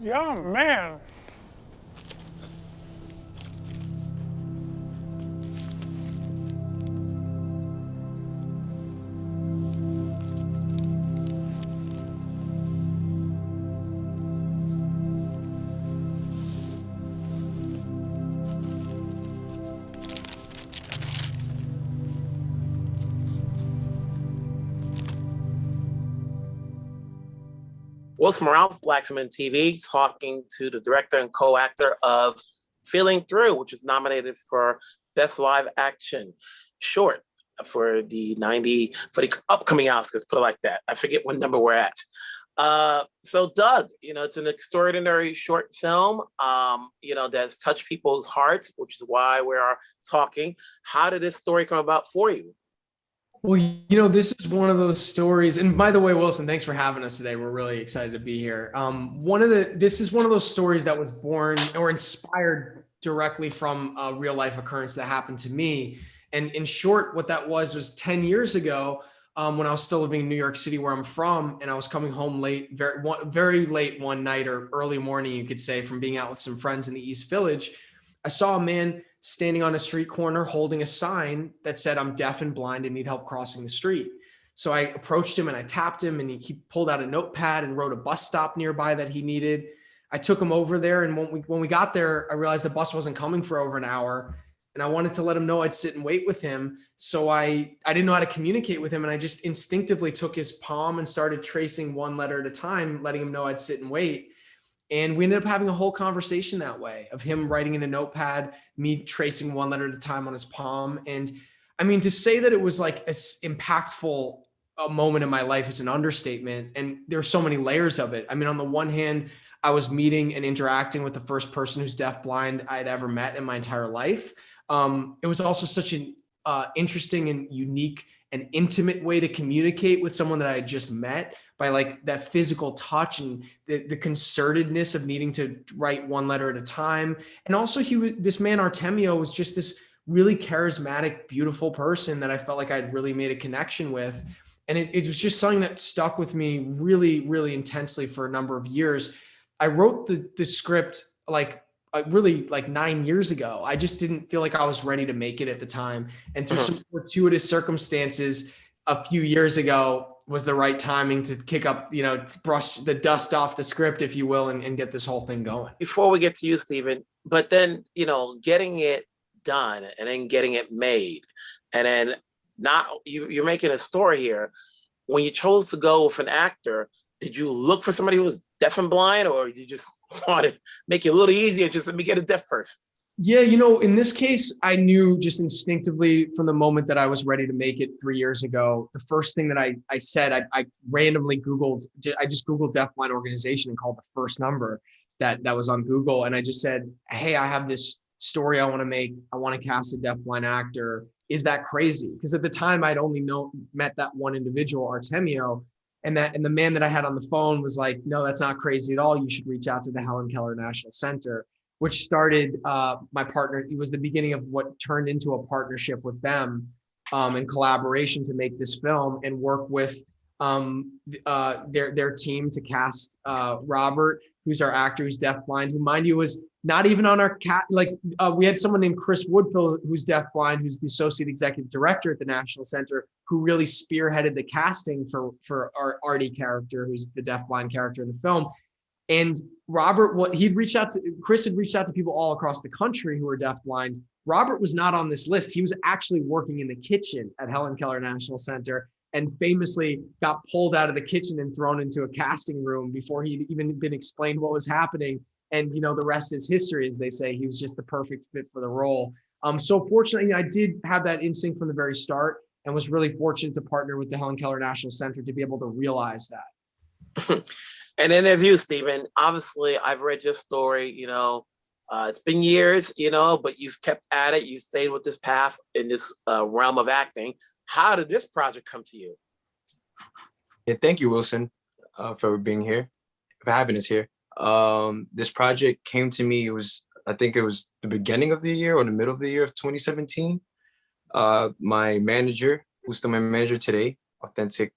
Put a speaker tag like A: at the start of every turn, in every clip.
A: Young man.
B: Wilson Morales, Black Film and TV, talking to the director and co-actor of Feeling Through, which is nominated for Best Live Action Short for the upcoming Oscars, put it like that. I forget what number we're at. So Doug, it's an extraordinary short film, that's touched people's hearts, which is why we are talking. How did this story come about for you?
C: Well, this is one of those stories. And by the way, Wilson, thanks for having us today. We're really excited to be here. This is one of those stories that was born or inspired directly from a real life occurrence that happened to me. And in short, what that was 10 years ago, when I was still living in New York City, where I'm from, and I was coming home late, very late one night or early morning, you could say, from being out with some friends in the East Village. I saw a man standing on a street corner holding a sign that said, "I'm deaf and blind and need help crossing the street." So I approached him and I tapped him, and he pulled out a notepad and wrote a bus stop nearby that he needed. I took him over there, and when we got there, I realized the bus wasn't coming for over an hour, and I wanted to let him know I'd sit and wait with him. So I didn't know how to communicate with him, and I just instinctively took his palm and started tracing one letter at a time, letting him know I'd sit and wait. And we ended up having a whole conversation that way, of him writing in a notepad, me tracing one letter at a time on his palm. And I mean, to say that it was like an impactful moment in my life is an understatement. And there's so many layers of it. I mean, on the one hand, I was meeting and interacting with the first person who's deafblind I'd ever met in my entire life. It was also such an interesting and unique and intimate way to communicate with someone that I had just met, by like that physical touch and the concertedness of needing to write one letter at a time. And also this man Artemio was just this really charismatic, beautiful person that I felt like I'd really made a connection with. And it was just something that stuck with me really, really intensely for a number of years. I wrote the script really 9 years ago. I just didn't feel like I was ready to make it at the time. And through some fortuitous circumstances a few years ago was the right timing to kick up, to brush the dust off the script, if you will, and get this whole thing going.
B: Before we get to you, Steven, but then, getting it done and then getting it made, and then you're making a story here. When you chose to go with an actor, did you look for somebody who was deaf and blind, or did you just want to make it a little easier, just let me get a deaf person?
C: Yeah, in this case, I knew just instinctively from the moment that I was ready to make it 3 years ago. The first thing that I said, I randomly Googled, I just Googled deafblind organization and called the first number that was on Google. And I just said, "Hey, I have this story I want to make. I want to cast a deafblind actor. Is that crazy?" Because at the time I'd only met that one individual, Artemio. And the man that I had on the phone was like, "No, that's not crazy at all. You should reach out to the Helen Keller National Center," which started my partner. It was the beginning of what turned into a partnership with them in collaboration to make this film and work with their team to cast Robert, who's our actor, who's deafblind, who, mind you, was not even on our we had someone named Chris Woodfill, who's deafblind, who's the associate executive director at the National Center, who really spearheaded the casting for our Artie character, who's the deafblind character in the film. And Robert, Chris had reached out to people all across the country who were deafblind. Robert was not on this list. He was actually working in the kitchen at Helen Keller National Center, and famously got pulled out of the kitchen and thrown into a casting room before he'd even been explained what was happening. And, the rest is history, as they say. He was just the perfect fit for the role. So fortunately, I did have that instinct from the very start, and was really fortunate to partner with the Helen Keller National Center to be able to realize that.
B: And then there's you, Steven. Obviously, I've read your story, it's been years, but you've kept at it. You've stayed with this path in this realm of acting. How did this project come to you?
D: Yeah, thank you, Wilson, for being here, for having us here. This project came to me, I think it was the beginning of the year or the middle of the year of 2017. My manager, who's still my manager today, Authentic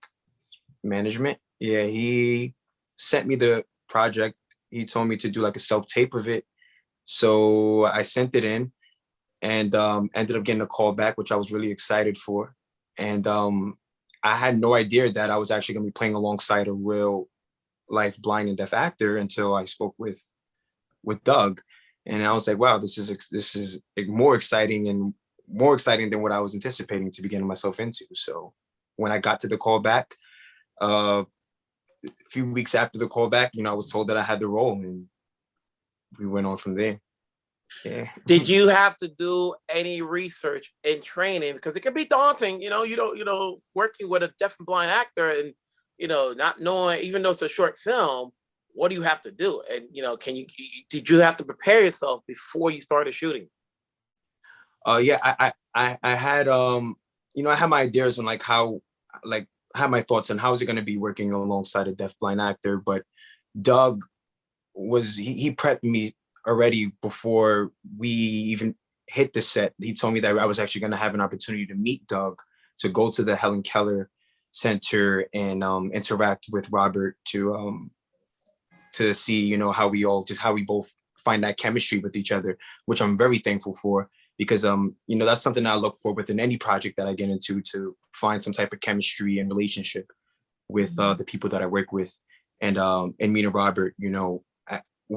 D: Management, he sent me the project he told me to do like a self-tape of it. So I sent it in and ended up getting a call back, which I was really excited for. And I had no idea that I was actually going to be playing alongside a real life blind and deaf actor until I spoke with Doug. And I was like, wow, this is like more exciting than what I was anticipating to be getting myself into. So when I got to the call back, a few weeks after the call back, I was told that I had the role, and we went on from there. Yeah.
B: Did you have to do any research and training? Because it can be daunting, working with a deaf and blind actor and, not knowing, even though it's a short film, what do you have to do? And, did you have to prepare yourself before you started shooting?
D: Yeah, I had, I had my ideas on I had my thoughts on how is it going to be working alongside a deaf blind actor, but Doug he prepped me already before we even hit the set. He told me that I was actually going to have an opportunity to meet Doug, to go to the Helen Keller Center and interact with Robert to see, how we both find that chemistry with each other, which I'm very thankful for, because that's something I look for within any project that I get into, to find some type of chemistry and relationship with the people that I work with. And meeting Robert,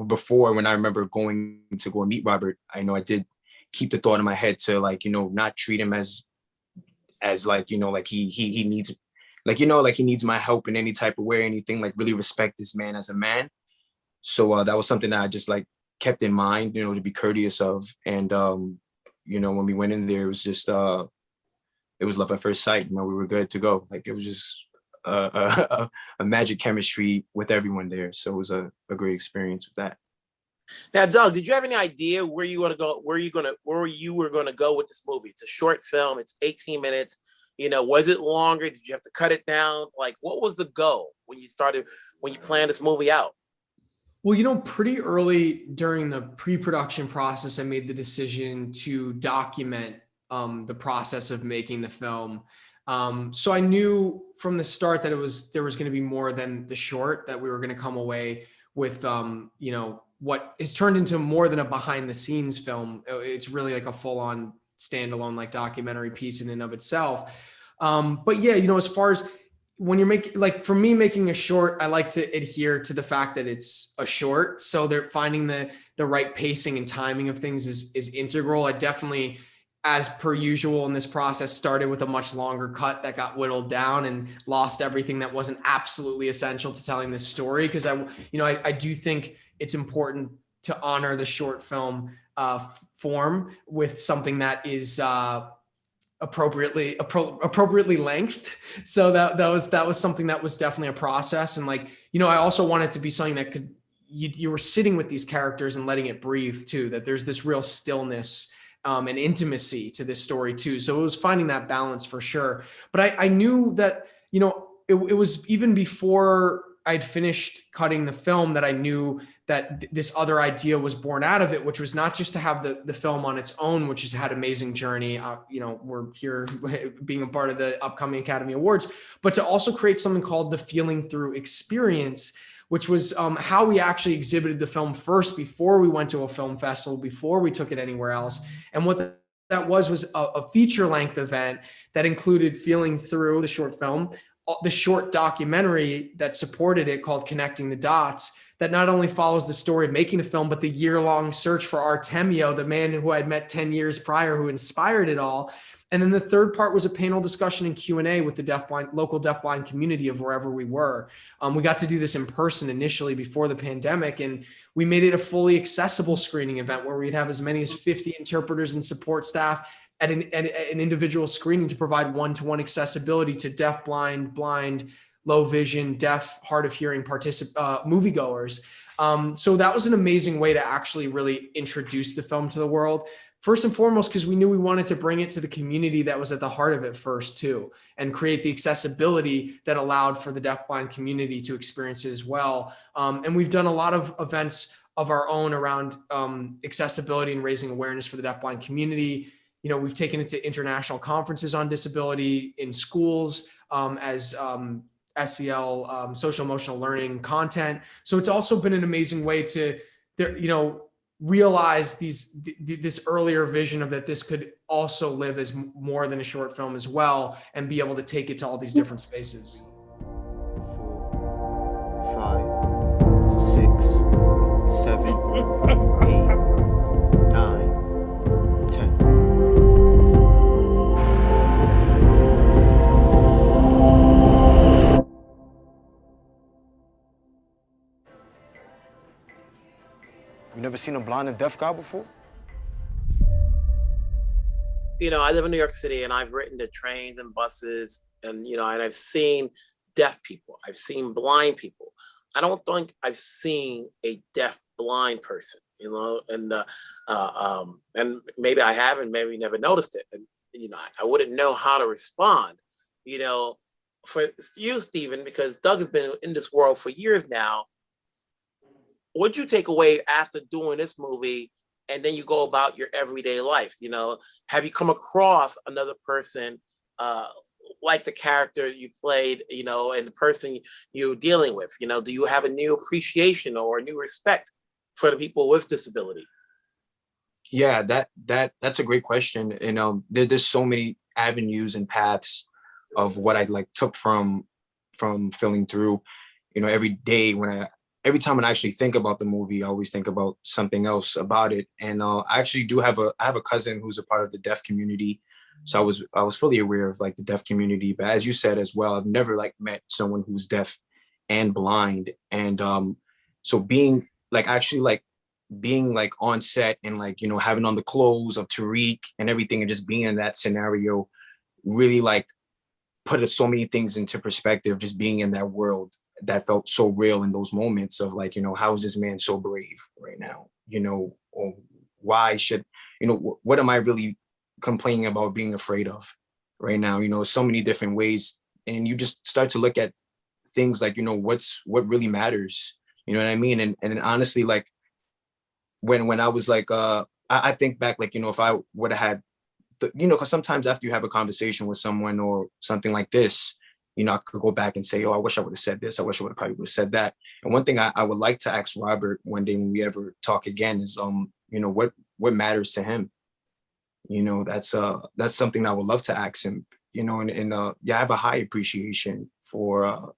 D: before, when I remember going to go and meet Robert, I know I did keep the thought in my head to not treat him as he needs, he needs my help in any type of way, anything, really respect this man as a man. So that was something that I just kept in mind, to be courteous of. And when we went in there, it was just it was love at first sight. We were good to go. It was just a magic chemistry with everyone there. So it was a great experience with that.
B: Now, Doug, did you have any idea where you were going to go with this movie? It's a short film. It's 18 minutes. Was it longer? Did you have to cut it down? What was the goal when you planned this movie out?
C: Well, pretty early during the pre-production process, I made the decision to document the process of making the film. So I knew from the start that there was going to be more than the short, that we were going to come away with, what is turned into more than a behind the scenes film. It's really a full on standalone, documentary piece in and of itself. But yeah, as far as when you're making, for me, making a short, I like to adhere to the fact that it's a short. So they're finding the right pacing and timing of things is integral. I definitely, as per usual in this process, started with a much longer cut that got whittled down and lost everything that wasn't absolutely essential to telling this story. Because I do think it's important to honor the short film form with something that is appropriately lengthed. So that was something that was definitely a process. And I also wanted to be something that could, you were sitting with these characters and letting it breathe too, that there's this real stillness and intimacy to this story too. So it was finding that balance for sure. But I knew that, it was even before I'd finished cutting the film that I knew that this other idea was born out of it, which was not just to have the film on its own, which has had amazing journey. We're here being a part of the upcoming Academy Awards, but to also create something called the Feeling Through experience, which was how we actually exhibited the film first before we went to a film festival, before we took it anywhere else. And what that was a feature-length event that included Feeling Through, the short film, the short documentary that supported it called Connecting the Dots, that not only follows the story of making the film, but the year-long search for Artemio, the man who I'd met 10 years prior, who inspired it all. And then the third part was a panel discussion and Q&A with the local deafblind community of wherever we were. We got to do this in person initially before the pandemic, and we made it a fully accessible screening event where we'd have as many as 50 interpreters and support staff at an individual screening to provide one-to-one accessibility to deafblind, blind, low vision, deaf, hard of hearing moviegoers. So that was an amazing way to actually really introduce the film to the world. First and foremost, because we knew we wanted to bring it to the community that was at the heart of it first too, and create the accessibility that allowed for the deafblind community to experience it as well. And we've done a lot of events of our own around accessibility and raising awareness for the deafblind community. We've taken it to international conferences on disability in schools as SEL, social emotional learning content. So it's also been an amazing way to, realize this earlier vision of that this could also live as more than a short film as well, and be able to take it to all these different spaces.
A: 4, 5, 6, 7, 8, 9, 10. You never seen a blind and deaf guy before?
B: I live in New York City, and I've written to trains and buses, and and I've seen deaf people. I've seen blind people. I don't think I've seen a deaf blind person, and maybe I haven't, maybe never noticed it. And, I wouldn't know how to respond, for you, Steven, because Doug has been in this world for years now. What'd you take away after doing this movie, and then you go about your everyday life? Have you come across another person like the character you played, and the person you're dealing with? Do you have a new appreciation or a new respect for the people with disability?
D: Yeah, that's a great question. And there's so many avenues and paths of what I took from filling through. Every day every time I actually think about the movie, I always think about something else about it. And I actually do have a cousin who's a part of the deaf community. So I was fully aware of the deaf community. But as you said as well, I've never met someone who's deaf and blind. And so being being on set and having on the clothes of Tariq and everything, and just being in that scenario really put so many things into perspective, just being in that world that felt so real in those moments of how is this man so brave right now? Or why should, what am I really complaining about being afraid of right now? So many different ways. And you just start to look at things what really matters, you know what I mean? And honestly, when I was I think back, if I would have had, because sometimes after you have a conversation with someone or something like this, I could go back and say, oh, I wish I would have said this. I wish I would have said that. And one thing I would like to ask Robert one day when we ever talk again is, what matters to him? That's something I would love to ask him, and I have a high appreciation for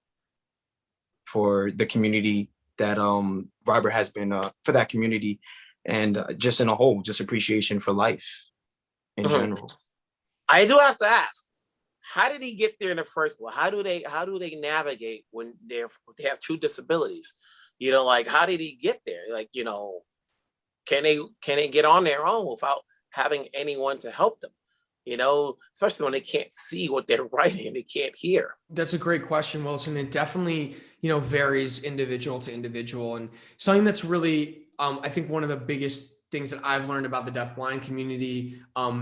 D: the community that Robert has been for that community, and just in a whole, just appreciation for life in general.
B: I do have to ask, how did he get there in the first place? How do they navigate when they have true disabilities? How did he get there? Can they get on their own without having anyone to help them? Especially when they can't see what they're writing and they can't hear.
C: That's a great question, Wilson. It definitely, varies individual to individual, and something that's really, I think one of the biggest things that I've learned about the deaf-blind community,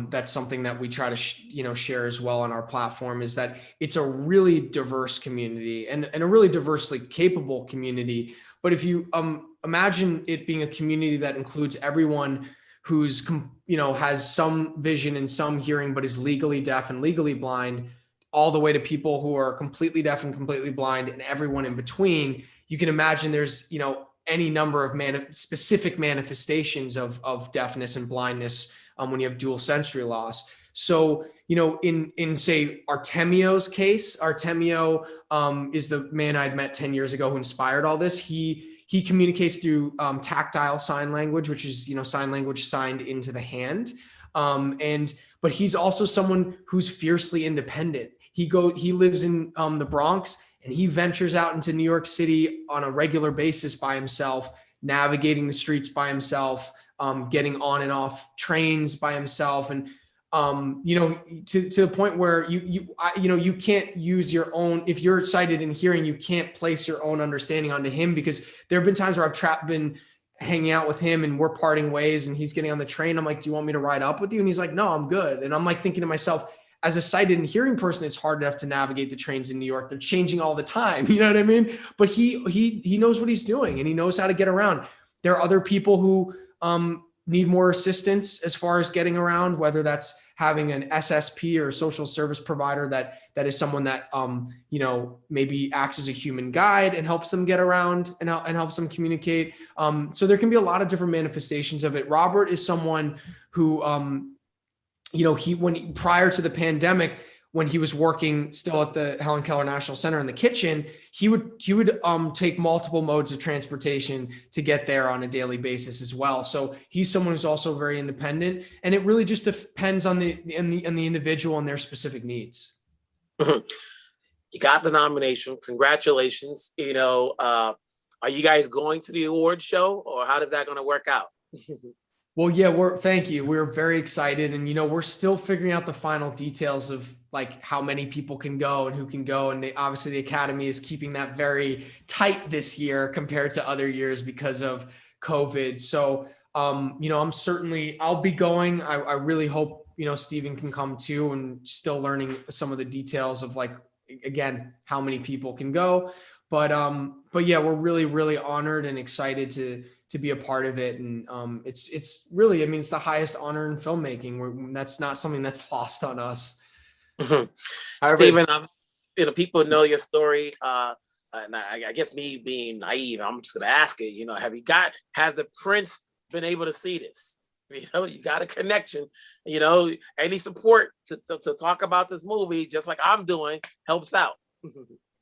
C: that's something that we try to share as well on our platform, is that it's a really diverse community and a really diversely capable community. But if you imagine it being a community that includes everyone who's has some vision and some hearing but is legally deaf and legally blind, all the way to people who are completely deaf and completely blind, and everyone in between, you can imagine there's any number of specific manifestations of deafness and blindness when you have dual sensory loss. So, in say Artemio's case, Artemio is the man I'd met 10 years ago who inspired all this. He communicates through tactile sign language, which is, sign language signed into the hand. But he's also someone who's fiercely independent. He lives in the Bronx, and he ventures out into New York City on a regular basis by himself, navigating the streets by himself, getting on and off trains by himself. And, to the point where you can't use your own, if you're sighted and hearing, you can't place your own understanding onto him, because there have been times where I've been hanging out with him and we're parting ways and he's getting on the train. I'm like, do you want me to ride up with you? And he's like, no, I'm good. And I'm thinking to myself, as a sighted and hearing person, it's hard enough to navigate the trains in New York. They're changing all the time. You know what I mean? But he knows what he's doing and he knows how to get around. There are other people who, need more assistance as far as getting around, whether that's having an SSP or social service provider that is someone that maybe acts as a human guide and helps them get around and helps them communicate. So there can be a lot of different manifestations of it. Robert is someone who prior to the pandemic, when he was working still at the Helen Keller National Center in the kitchen, he would take multiple modes of transportation to get there on a daily basis as well. So he's someone who's also very independent, and it really just depends on the individual and their specific needs.
B: You got the nomination. Congratulations. Are you guys going to the award show, or how is that going to work out?
C: Well, yeah, thank you. We're very excited, and we're still figuring out the final details of like how many people can go and who can go. And obviously the Academy is keeping that very tight this year compared to other years because of COVID. So, I'll be going. I really hope, Steven can come too, and still learning some of the details of like, again, how many people can go. But yeah, we're really, really honored and excited to be a part of it. And it's really, it's the highest honor in filmmaking. That's not something that's lost on us.
B: Steven, people know your story. And I guess me being naive, I'm just going to ask it, has the Prince been able to see this? You got a connection, any support to talk about this movie, just like I'm doing, helps out.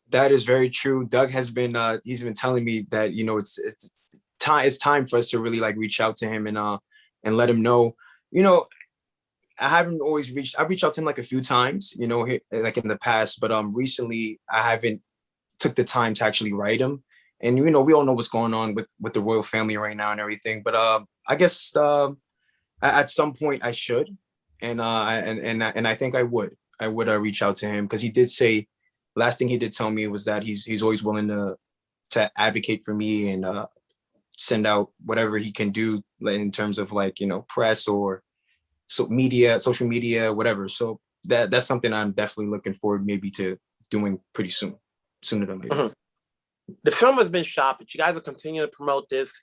D: That is very true. Doug has been, he's been telling me that, it's time for us to really like reach out to him and let him know, I've reached out to him like a few times, like in the past, but recently I haven't took the time to actually write him. And, we all know what's going on with the royal family right now and everything. But I guess at some point I should. And I think I would reach out to him, because he did say, last thing he did tell me was that he's always willing to advocate for me and send out whatever he can do in terms of like, press or social media, whatever. So that's something I'm definitely looking forward maybe to doing pretty soon, sooner than later.
B: Mm-hmm. The film has been shot, but you guys will continue to promote this.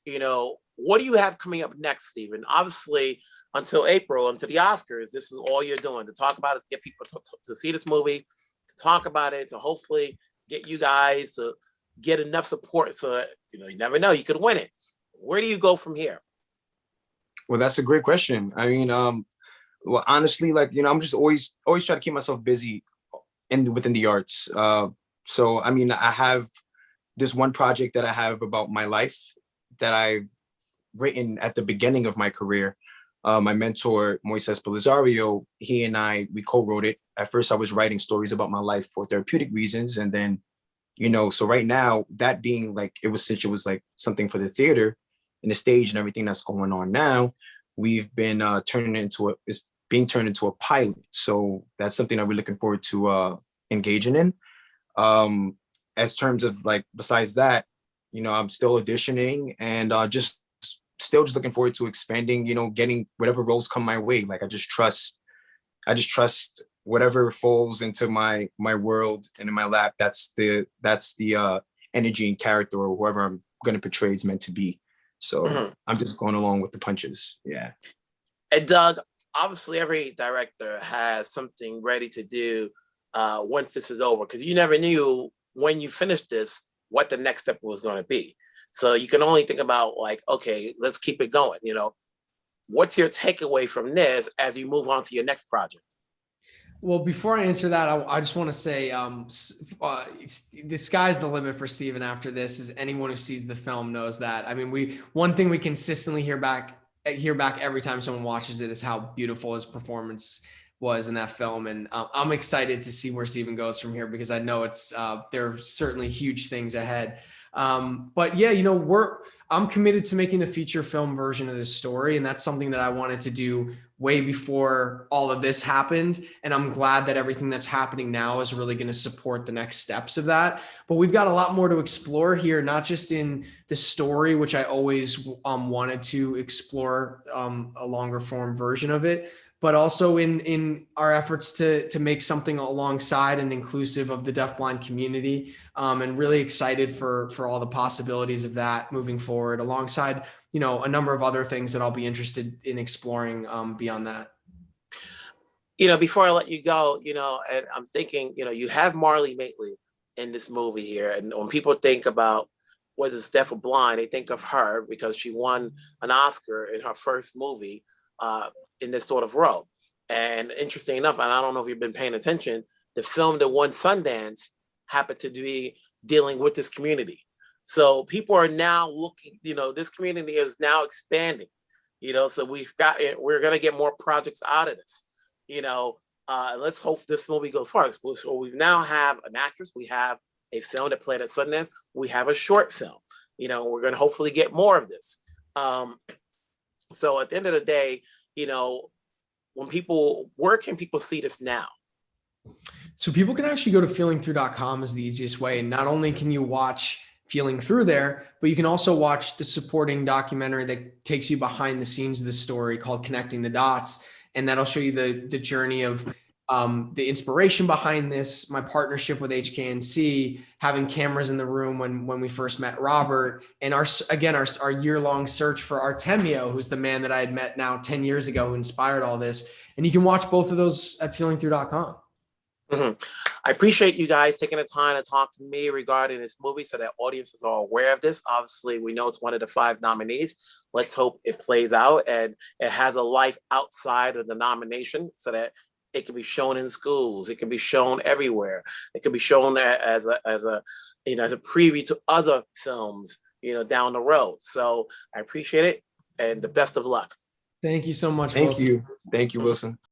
B: What do you have coming up next, Steven? Obviously, until April, until the Oscars, this is all you're doing, to talk about it, get people to see this movie, to talk about it, to hopefully get you guys to get enough support so, you never know, you could win it. Where do you go from here?
D: Well, that's a great question. Well, honestly, like, I'm just always try to keep myself busy within the arts. So, I have this one project that I have about my life that I've written at the beginning of my career. My mentor, Moises Belisario, he and we co-wrote it. At first, I was writing stories about my life for therapeutic reasons. And then, so right now, that being like, it was like something for the theater and the stage and everything that's going on now, we've been it's being turned into a pilot. So that's something that we're looking forward to engaging in. As terms of like, besides that, I'm still auditioning and still looking forward to expanding, getting whatever roles come my way. Like I just trust whatever falls into my world and in my lap. That's the energy and character, or whoever I'm going to portray is meant to be. So I'm just going along with the punches. Yeah.
B: And Doug, obviously every director has something ready to do once this is over, because you never knew when you finished this what the next step was going to be. So you can only think about like, okay, let's keep it going. What's your takeaway from this as you move on to your next project?
C: Well, before I answer that, I just want to say the sky's the limit for Steven after this. As anyone who sees the film knows that. One thing we consistently hear back every time someone watches it is how beautiful his performance was in that film. And I'm excited to see where Steven goes from here, because I know there are certainly huge things ahead. But yeah, I'm committed to making a feature film version of this story. And that's something that I wanted to do way before all of this happened. And I'm glad that everything that's happening now is really going to support the next steps of that. But we've got a lot more to explore here, not just in the story, which I always wanted to explore a longer form version of it, but also in our efforts to make something alongside and inclusive of the deafblind community, and really excited for all the possibilities of that moving forward, alongside, you know, a number of other things that I'll be interested in exploring beyond that.
B: You know, before I let you go, you know, and I'm thinking, you know, you have Marlee Matley in this movie here, and when people think about was this deaf or blind, they think of her because she won an Oscar in her first movie in this sort of role. And interesting enough, and I don't know if you've been paying attention, the film that won Sundance happened to be dealing with this community. So people are now looking, you know, this community is now expanding, you know, so we're going to get more projects out of this, you know. Let's hope this movie goes far. So we now have an actress, we have a film that played at Sundance, we have a short film. You know, we're going to hopefully get more of this. So at the end of the day, you know, where can people see this now?
C: So people can actually go to feelingthrough.com is the easiest way. And not only can you watch Feeling Through there, but you can also watch the supporting documentary that takes you behind the scenes of the story called Connecting the Dots. And that'll show you the journey of the inspiration behind this, my partnership with HKNC, having cameras in the room when we first met Robert, and our year-long search for Artemio, who's the man that I had met now 10 years ago who inspired all this. And you can watch both of those at feelingthrough.com.
B: Mm-hmm. I appreciate you guys taking the time to talk to me regarding this movie so that audiences are aware of this. Obviously, we know it's one of the 5 nominees. Let's hope it plays out and it has a life outside of the nomination so that it can be shown in schools. It can be shown everywhere. It can be shown as a preview to other films, you know, down the road. So I appreciate it and the best of luck.
C: Thank you so much.
D: Thank
C: Wilson.
D: you. Thank you, Wilson.